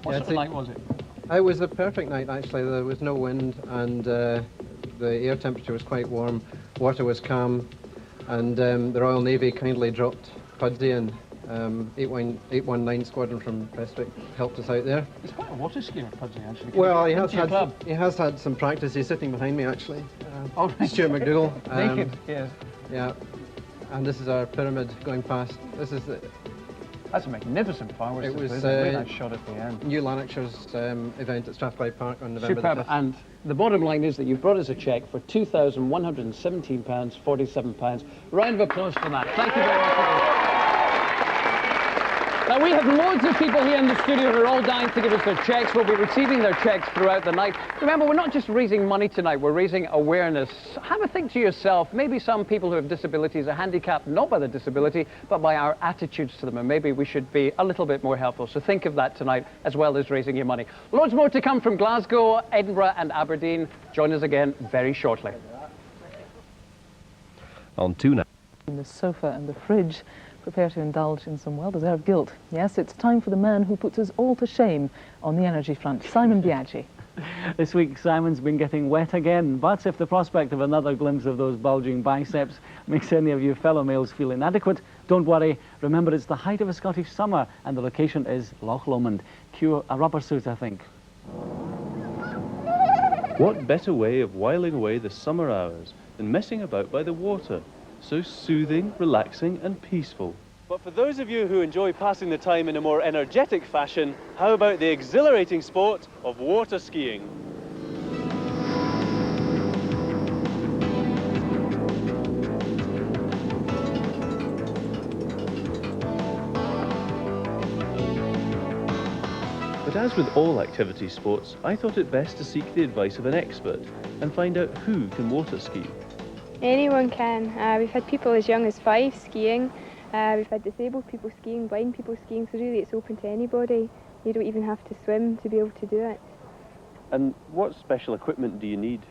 What sort of night was it? It was a perfect night, actually. There was no wind, and the air temperature was quite warm. Water was calm, and the Royal Navy kindly dropped Pudsey in. 819 Squadron from Prestwick helped us out there. He's quite a water skier, Pudsey, actually. Well, he has had some practice. He's sitting behind me, actually. Oh, right. Stuart McDougall. Naked, yes. Yeah, and this is our pyramid going past. This is the That's a magnificent fireworks. It was really nice shot at the end. New Lanarkshire's event at Strathclyde Park on November the 5th. Superb. And the bottom line is that you've brought us a cheque for £2,117.47. Round of applause for that. Thank you very much. Now, we have loads of people here in the studio who are all dying to give us their cheques. We'll be receiving their cheques throughout the night. Remember, we're not just raising money tonight, we're raising awareness. Have a think to yourself. Maybe some people who have disabilities are handicapped not by their disability, but by our attitudes to them, and maybe we should be a little bit more helpful. So think of that tonight, as well as raising your money. Loads more to come from Glasgow, Edinburgh and Aberdeen. Join us again very shortly. On Tuna. In the sofa and the fridge, prepare to indulge in some well-deserved guilt. Yes, it's time for the man who puts us all to shame on the energy front, Simon Biaggi. This week, Simon's been getting wet again, but if the prospect of another glimpse of those bulging biceps makes any of you fellow males feel inadequate, don't worry. Remember, it's the height of a Scottish summer, and the location is Loch Lomond. Cue a rubber suit, I think. What better way of whiling away the summer hours than messing about by the water? So soothing, relaxing and peaceful. But for those of you who enjoy passing the time in a more energetic fashion, how about the exhilarating sport of water skiing? But as with all activity sports, I thought it best to seek the advice of an expert and find out who can water ski. Anyone can. We've had people as young as 5 skiing. We've had disabled people skiing, blind people skiing, so really it's open to anybody. You don't even have to swim to be able to do it. And what special equipment do you need?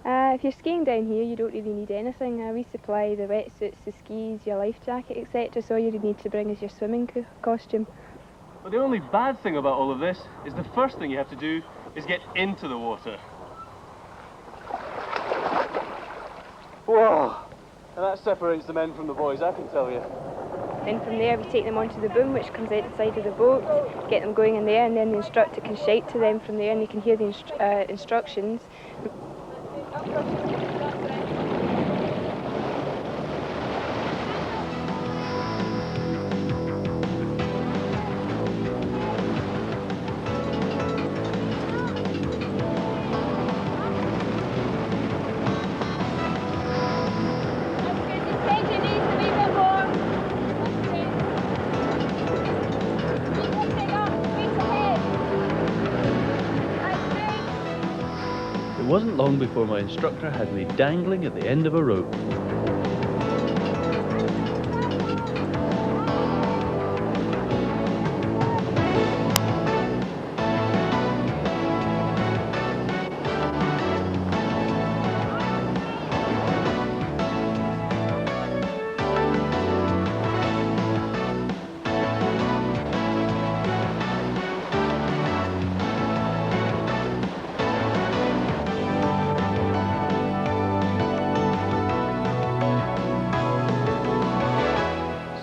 If you're skiing down here, you don't really need anything. We supply the wetsuits, the skis, your life jacket, etc. So all you need to bring is your swimming costume. Well, the only bad thing about all of this is the first thing you have to do is get into the water. Whoa! And that separates the men from the boys, I can tell you. Then from there we take them onto the boom, which comes out the side of the boat, get them going in there, and then the instructor can shout to them from there and they can hear the instructions. It wasn't long before my instructor had me dangling at the end of a rope.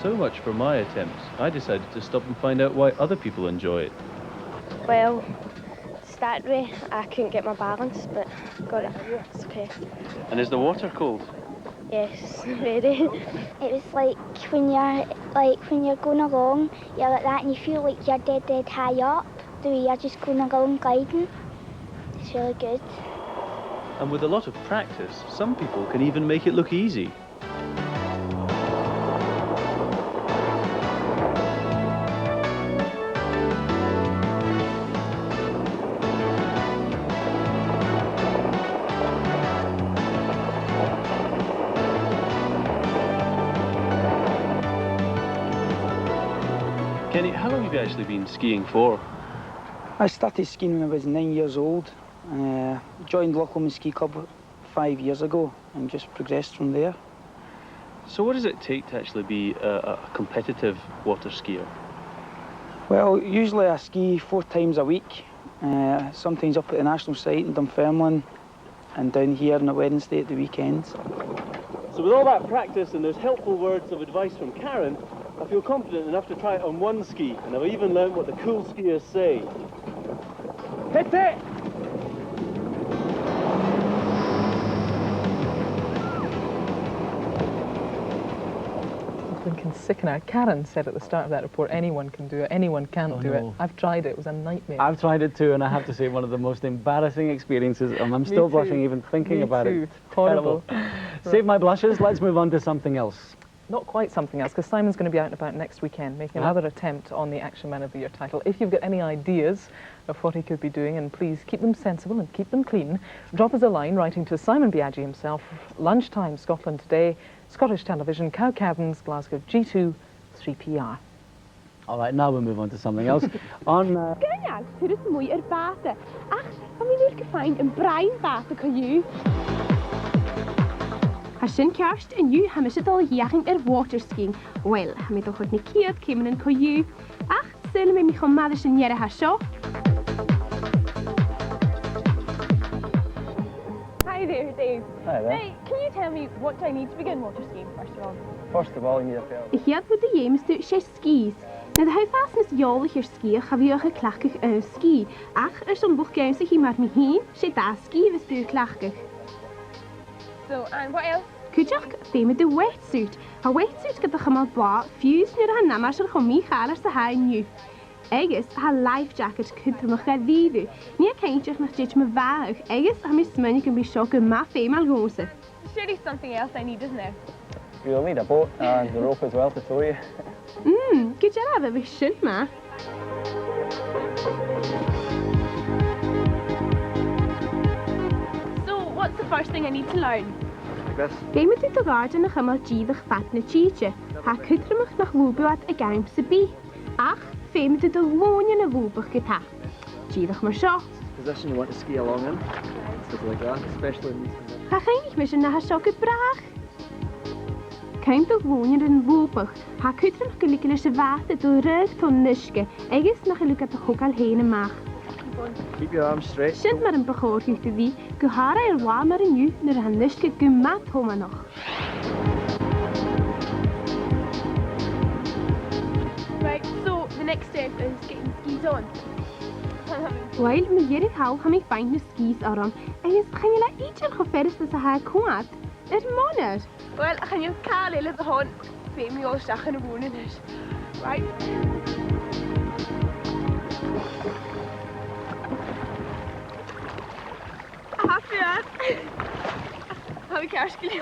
So much for my attempts. I decided to stop and find out why other people enjoy it. Well, to start with, I couldn't get my balance, but got it. It's okay. And is the water cold? Yes, very. It was like when you're going along, you're like that and you feel like you're dead high up, the way you're just going along gliding. It's really good. And with a lot of practice, some people can even make it look easy. Kenny, how long have you actually been skiing for? I started skiing when I was 9 years old. Joined Loch Lomond Ski Club 5 years ago and just progressed from there. So what does it take to actually be a competitive water skier? Well, usually I ski 4 times a week, sometimes up at the national site in Dunfermline and down here on a Wednesday at the weekends. So with all that practice and those helpful words of advice from Karen, I feel confident enough to try it on one ski, and I've even learned what the cool skiers say. Hit it! Thinking sick now. Karen said at the start of that report, anyone can do it, anyone can't do it. I've tried it, it was a nightmare. I've tried it too, and I have to say, one of the most embarrassing experiences, and I'm still blushing even thinking about it. Horrible. Save my blushes, let's move on to something else. Not quite something else, because Simon's going to be out and about next weekend, making another attempt on the Action Man of the Year title. If you've got any ideas of what he could be doing, and please keep them sensible and keep them clean, drop us a line writing to Simon Biaggi himself, Lunchtime Scotland Today, Scottish Television, Cow Caverns, Glasgow G2 3PR. All right, now we'll move on to something else. On Gynnial, tur is mwy bata. Ach, van mi nu'r gefeind yn brain bata ca you. Har sin kerst en you ha mis het al jaching waterskiing. Wel, ha mi toch wat nie keert kemen in ca you. Ach, zullen we mi gaan maders en jere ha sjo? Hi there, Dave. Hi there. Hey, can you tell me what do I need to begin water skiing first of all? First of all, you need a pair of... Ik had wat de jemes tu she skis. Nou, de houvast is jolig hier skiën, ga we ook klakkig ski. Ach, zo'n boek gaan zich hier maar mee heen, she da ski was tu klakkig. So, and what else? Kujak, fame the wetsuit. A wetsuit get the chamal ba, fuse near a namash or homi halas the high new. Eggs, a life jacket could from a gadidu. Near kaintjach nach jitch me vaag. Eggs, a miss money can be shock and ma female rose. Surely something else I need, isn't there? You'll need a boat and the rope as well to tow you. Good job, we should, ma. So, what's the first thing I need to learn? Like this. Game met uit de garden nog helemaal jiedig vat na cheetje. Ha kutrimig nog woebuat a game se bi. Ach, fame met de woonje na woebig geta. Jiedig maar zo. Position you want to ski along in. Stuff like that, especially in these conditions. Ga geen niet meer na ha sokke braag. Keim de woonje in woebig. Ha kutrimig gelukkig se water door rug ton niske. Eges nog gelukkig de hoek al heen mag. Keep your arms straight. Sint maar een begoortje te die. Gehara er waar maar in u naar han niske gemat homa nog. Right, so the next step is getting skis on. Wel, met jullie hou ga ik fijn de skis aan. En is gaan jullie iets er geverst dat ze haar kwaad? Het monner. Wel, gaan jullie kale laten gaan. Fem jaar zaken wonen is. Right. After heb ik hartstikke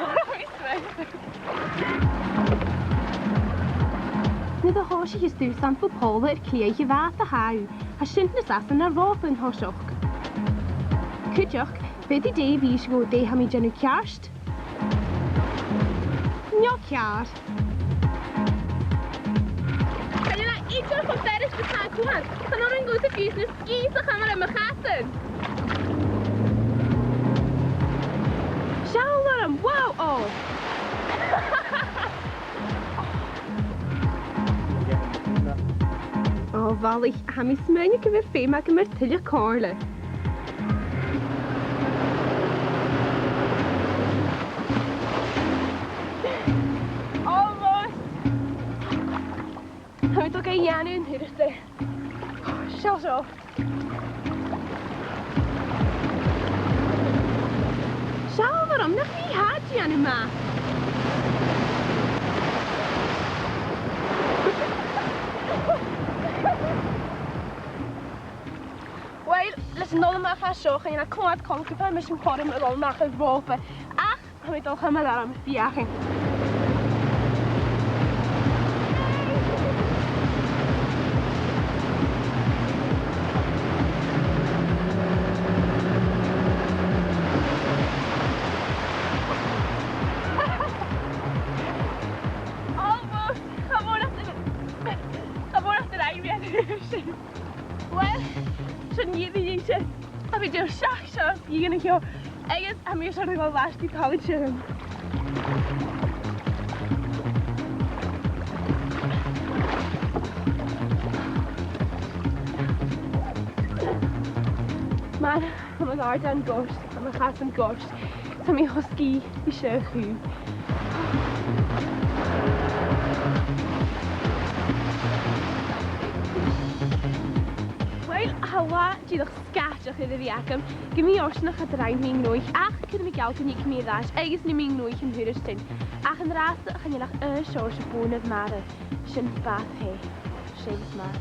nu de hoosje is toestand voor Polen het kleedje water hou. Hij schint de sassen naar ropen hoosje. Kutjok, weet die idee wie is goed de hem je nu kerst? Ja, kerst. Kan je nou iets van verder bestaan komen? Dan nog een goede business skis, dan gaan we naar mijn gasten. Wow! Oh! Oh, wel, ik ga mijn smeunje weer fijn maken met tilje korlen. Almost! Ga je toch een jaar nu in het zo. Schau, waarom nog niet hard, Janima? Wel, listen, allemaal gaan zorgen. Je naar kwaad komt, ik heb misschien gewoon met allemaal geworpen. Ach, ga je toch helemaal daar aan mijn verjaardag. Well, shouldn't you be eating? I'll be doing shock, you're gonna go. I guess I'm here sort of going last to college. Man, I'm ar dan gost, I'm a chas yn gost. Tam I hosgi I seo chw. Wel, hawa, dydwch sgatach iddo fi agam. Gymi orsnach a draen mi'n nwych, ach cyn mi gael gynnu cymryd ddall, egys ni mi'n nwych yn hwyr ystyn. Ach yn ras ach yn ylach siwr sy'n bwyn ydd marw. Sy'n bath he. Sy'n marw.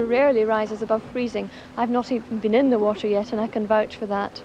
Rarely rises above freezing. I've not even been in the water yet and I can vouch for that.